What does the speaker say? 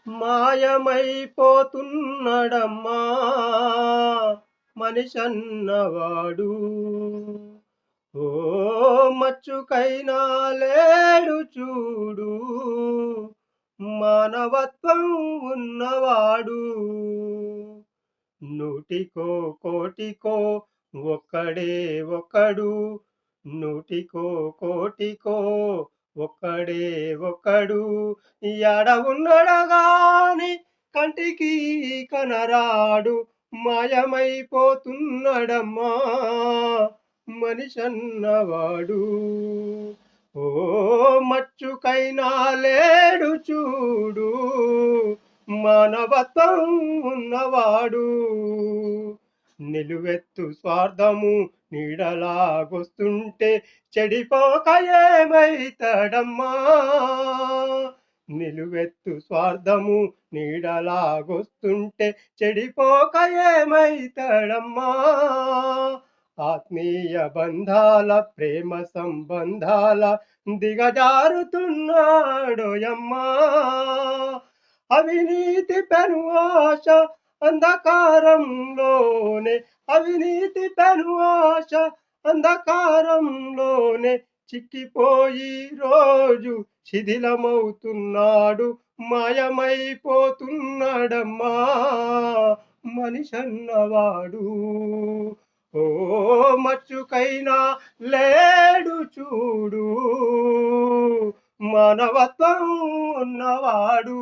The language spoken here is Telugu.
మాయమైపోతున్నడమ్మా మనిషన్నవాడు. ఓ మచ్చుకైనా లేడు చూడు మానవత్వం ఉన్నవాడు. నూటికో కోటికో ఒక్కడే ఒకడు, నూటికో కోటికో ఒక్కడే ఒకడు. ఎడ ఉన్నడు గాని కంటికి కనరాడు, మాయమైపోతున్నడమ్మా మనిషన్నవాడు. ఓ మచ్చుకైనా లేడు చూడు మానవత్వం ఉన్నవాడు. నిలువెత్తు స్వార్థము నీడలాగొస్తుంటే చెడిపోక ఏమైతాడమ్మా. నిలువెత్తు స్వార్థము నీడలాగొస్తుంటే చెడిపోక ఏమైతాడమ్మా. ఆత్మీయ బంధాల ప్రేమ సంబంధాల దిగజారుతున్నాడోయమ్మా. అవినీతి పెను ఆశ అంధకారంలోనే, అవినీతి పెను ఆశ అంధకారంలోనే చిక్కిపోయి రోజు శిథిలమవుతున్నాడు, మాయమైపోతున్నాడమ్మా మనిషన్నవాడు. ఓ మచ్చుకైనా లేడు చూడు మానవత్వం ఉన్నవాడు.